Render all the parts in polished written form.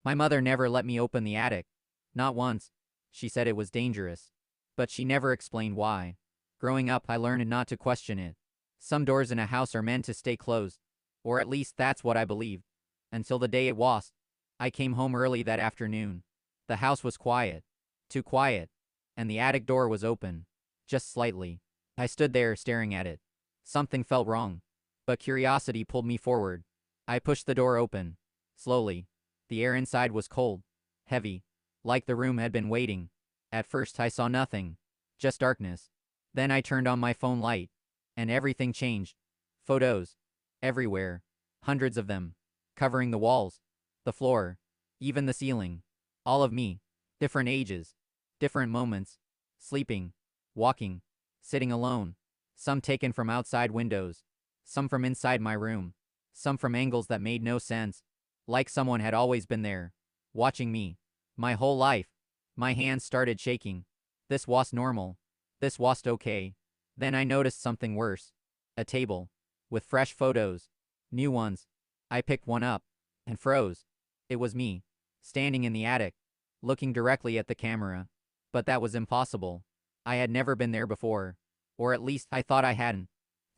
My mother never let me open the attic. Not once. She said it was dangerous. But she never explained why. Growing up, I learned not to question it. Some doors in a house are meant to stay closed. Or at least that's what I believed. Until the day it was. I came home early that afternoon. The house was quiet. Too quiet. And the attic door was open. Just slightly. I stood there staring at it. Something felt wrong. But curiosity pulled me forward. I pushed the door open. Slowly. The air inside was cold. Heavy. Like the room had been waiting. At first I saw nothing. Just darkness. Then I turned on my phone light. And everything changed. Photos. Everywhere. Hundreds of them. Covering the walls. The floor. Even the ceiling. All of me. Different ages. Different moments. Sleeping. Walking. Sitting alone. Some taken from outside windows. Some from inside my room. Some from angles that made no sense. Like someone had always been there. Watching me. My whole life. My hands started shaking. This was normal. This was okay. Then I noticed something worse. A table. With fresh photos. New ones. I picked one up. And froze. It was me. Standing in the attic. Looking directly at the camera. But that was impossible. I had never been there before. Or at least I thought I hadn't.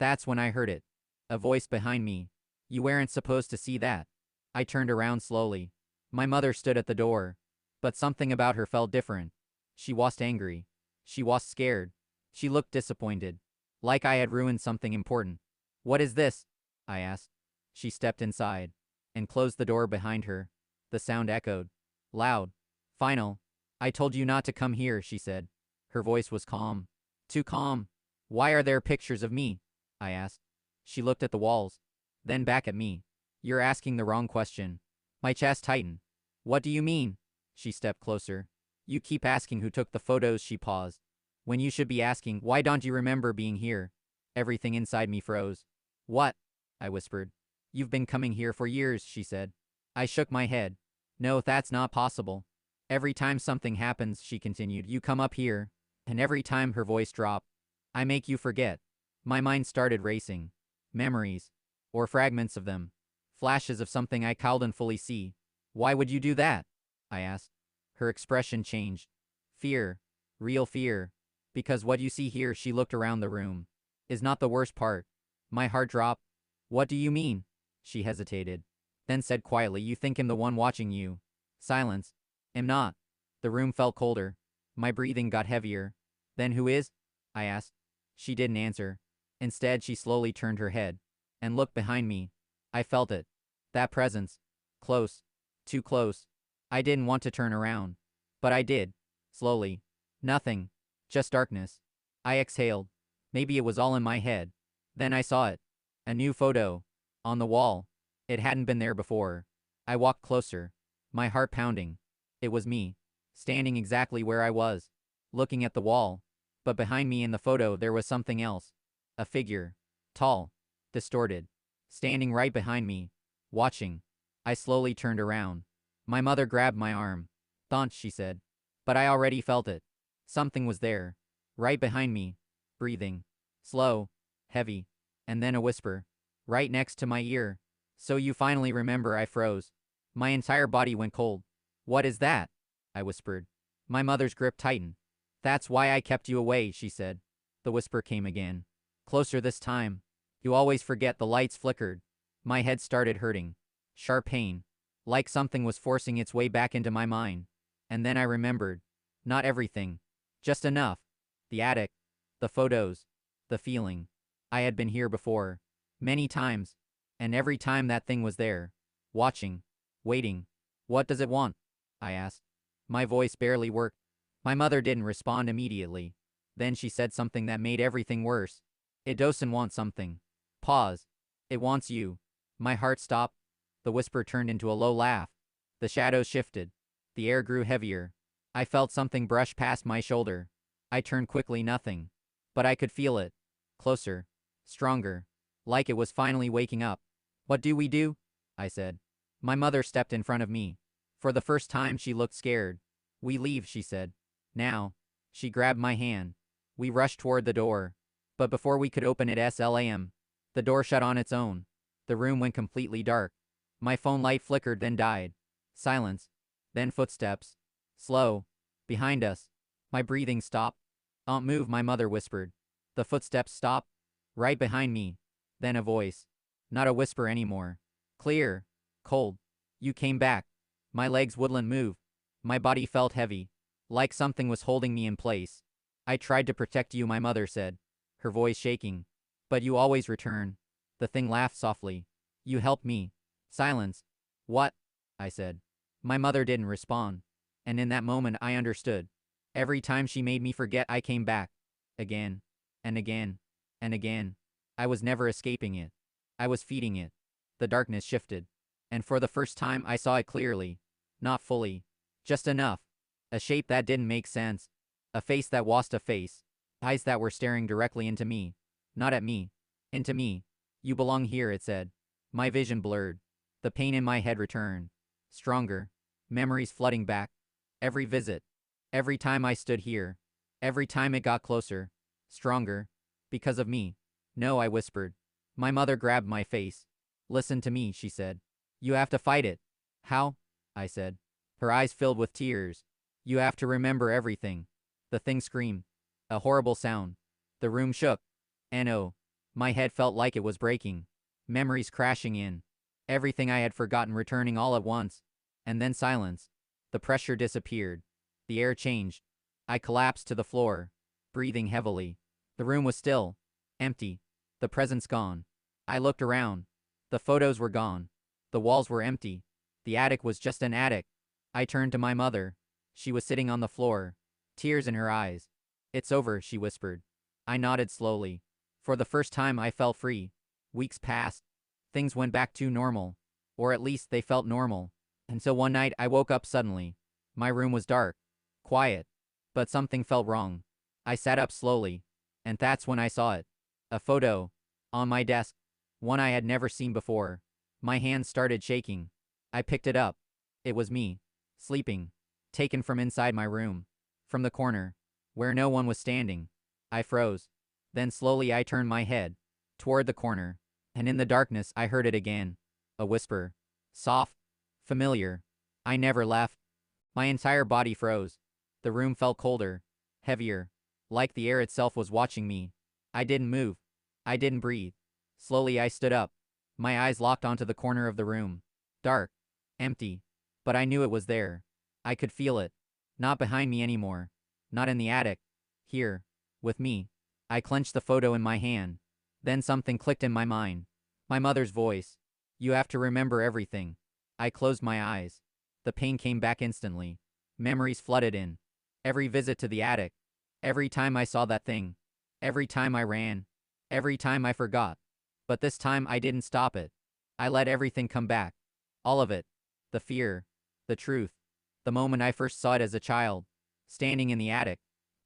That's when I heard it. A voice behind me. You weren't supposed to see that. I turned around slowly. My mother stood at the door. But something about her felt different. She was angry. She was scared. She looked disappointed. Like I had ruined something important. What is this? I asked. She stepped inside. And closed the door behind her. The sound echoed. Loud. Final. I told you not to come here, she said. Her voice was calm. Too calm. Why are there pictures of me? I asked. She looked at the walls. Then back at me. You're asking the wrong question. My chest tightened. What do you mean? She stepped closer. You keep asking who took the photos, she paused. When you should be asking, why don't you remember being here? Everything inside me froze. What? I whispered. You've been coming here for years, she said. I shook my head. No, that's not possible. Every time something happens, she continued, you come up here. And every time her voice dropped, I make you forget. My mind started racing. Memories. Or fragments of them. Flashes of something I couldn't fully see. Why would you do that? I asked. Her expression changed. Fear. Real fear. Because what you see here, she looked around the room, is not the worst part. My heart dropped. What do you mean? She hesitated. Then said quietly, you think I'm the one watching you. Silence. Am not. The room felt colder. My breathing got heavier. Then who is? I asked. She didn't answer. Instead, she slowly turned her head. And looked behind me. I felt it. That presence. Close. Too close. I didn't want to turn around. But I did. Slowly. Nothing. Just darkness. I exhaled. Maybe it was all in my head. Then I saw it. A new photo. On the wall. It hadn't been there before. I walked closer. My heart pounding. It was me. Standing exactly where I was. Looking at the wall. But behind me in the photo there was something else. A figure. Tall. Distorted. Standing right behind me. Watching. I slowly turned around. My mother grabbed my arm. Don't, she said. But I already felt it. Something was there. Right behind me. Breathing. Slow. Heavy. And then a whisper. Right next to my ear. So you finally remember, I froze. My entire body went cold. What is that? I whispered. My mother's grip tightened. That's why I kept you away, she said. The whisper came again. Closer this time. You always forget. The lights flickered. My head started hurting. Sharp pain. Like something was forcing its way back into my mind. And then I remembered. Not everything. Just enough. The attic. The photos. The feeling. I had been here before. Many times. And every time that thing was there. Watching. Waiting. What does it want? I asked. My voice barely worked. My mother didn't respond immediately. Then she said something that made everything worse. It doesn't want something. Pause. It wants you. My heart stopped. The whisper turned into a low laugh. The shadows shifted. The air grew heavier. I felt something brush past my shoulder. I turned quickly. Nothing. But I could feel it. Closer. Stronger. Like it was finally waking up. What do we do? I said. My mother stepped in front of me. For the first time she looked scared. We leave, she said. Now. She grabbed my hand. We rushed toward the door. But before we could open it, slam. The door shut on its own. The room went completely dark. My phone light flickered, then died. Silence. Then footsteps. Slow. Behind us. My breathing stopped. Don't move, my mother whispered. The footsteps stopped. Right behind me. Then a voice. Not a whisper anymore. Clear. Cold. You came back. My legs wouldn't move. My body felt heavy. Like something was holding me in place. I tried to protect you, my mother said, her voice shaking. But you always return. The thing laughed softly. You helped me. Silence. What? I said. My mother didn't respond. And in that moment I understood. Every time she made me forget, I came back. Again. And again. And again. I was never escaping it. I was feeding it. The darkness shifted. And for the first time I saw it clearly. Not fully. Just enough. A shape that didn't make sense. A face that wasn't a face. Eyes that were staring directly into me. Not at me. Into me. You belong here, it said. My vision blurred. The pain in my head returned. Stronger. Memories flooding back. Every visit. Every time I stood here. Every time it got closer. Stronger. Because of me. No, I whispered. My mother grabbed my face. Listen to me, she said. You have to fight it. How? I said. Her eyes filled with tears. You have to remember everything. The thing screamed. A horrible sound. The room shook. And oh, my head felt like it was breaking. Memories crashing in. Everything I had forgotten returning all at once. And then silence. The pressure disappeared. The air changed. I collapsed to the floor, breathing heavily. The room was still. Empty. The presence gone. I looked around. The photos were gone. The walls were empty. The attic was just an attic. I turned to my mother. She was sitting on the floor, tears in her eyes. It's over, she whispered. I nodded slowly. For the first time I felt free. Weeks passed. Things went back to normal. Or at least they felt normal. Until one night I woke up suddenly. My room was dark. Quiet. But something felt wrong. I sat up slowly. And that's when I saw it. A photo. On my desk. One I had never seen before. My hands started shaking. I picked it up. It was me. Sleeping. Taken from inside my room. From the corner. Where no one was standing. I froze. Then slowly I turned my head. Toward the corner. And in the darkness I heard it again. A whisper. Soft. Familiar. I never left. My entire body froze. The room felt colder. Heavier. Like the air itself was watching me. I didn't move. I didn't breathe. Slowly I stood up. My eyes locked onto the corner of the room. Dark. Empty. But I knew it was there. I could feel it. Not behind me anymore. Not in the attic. Here. With me. I clenched the photo in my hand. Then something clicked in my mind. My mother's voice. You have to remember everything. I closed my eyes. The pain came back instantly. Memories flooded in. Every visit to the attic. Every time I saw that thing. Every time I ran. Every time I forgot. But this time I didn't stop it. I let everything come back. All of it. The fear. The truth. The moment I first saw it as a child. Standing in the attic.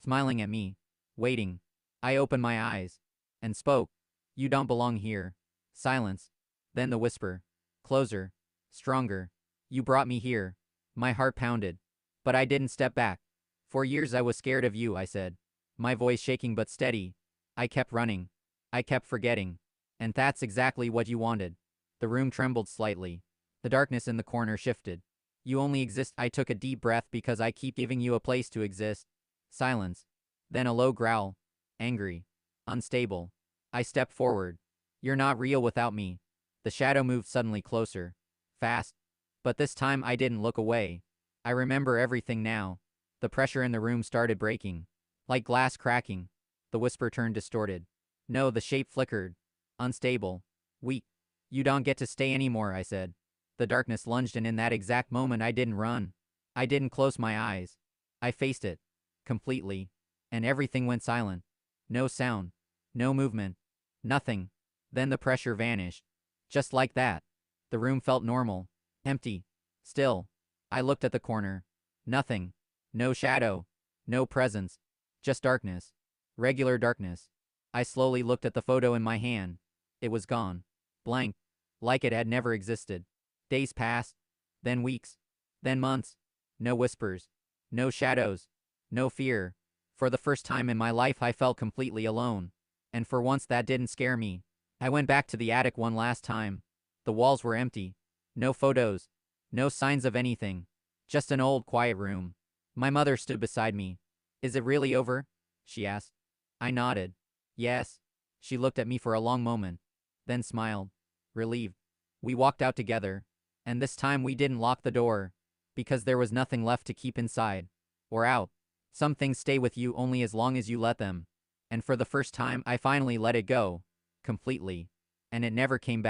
Smiling at me. Waiting. I opened my eyes. And spoke. You don't belong here. Silence. Then the whisper. Closer. Stronger. You brought me here. My heart pounded. But I didn't step back. For years I was scared of you, I said. My voice shaking but steady. I kept running. I kept forgetting. And that's exactly what you wanted. The room trembled slightly. The darkness in the corner shifted. You only exist. I took a deep breath because I keep giving you a place to exist. Silence. Then a low growl. Angry. Unstable. I stepped forward. You're not real without me. The shadow moved suddenly closer. Fast. But this time I didn't look away. I remember everything now. The pressure in the room started breaking. Like glass cracking. The whisper turned distorted. No, the shape flickered. Unstable. Weak. You don't get to stay anymore, I said. The darkness lunged, and in that exact moment I didn't run. I didn't close my eyes. I faced it. Completely. And everything went silent. No sound. No movement. Nothing. Then the pressure vanished. Just like that. The room felt normal. Empty. Still. I looked at the corner. Nothing. No shadow. No presence. Just darkness. Regular darkness. I slowly looked at the photo in my hand. It was gone. Blank. Like it had never existed. Days passed. Then weeks. Then months. No whispers. No shadows. No fear. For the first time in my life I felt completely alone. And for once that didn't scare me. I went back to the attic one last time. The walls were empty. No photos. No signs of anything. Just an old, quiet room. My mother stood beside me. Is it really over? She asked. I nodded. Yes. She looked at me for a long moment, then smiled, relieved. We walked out together, and this time we didn't lock the door, because there was nothing left to keep inside or out. Some things stay with you only as long as you let them. And for the first time, I finally let it go. Completely. And it never came back.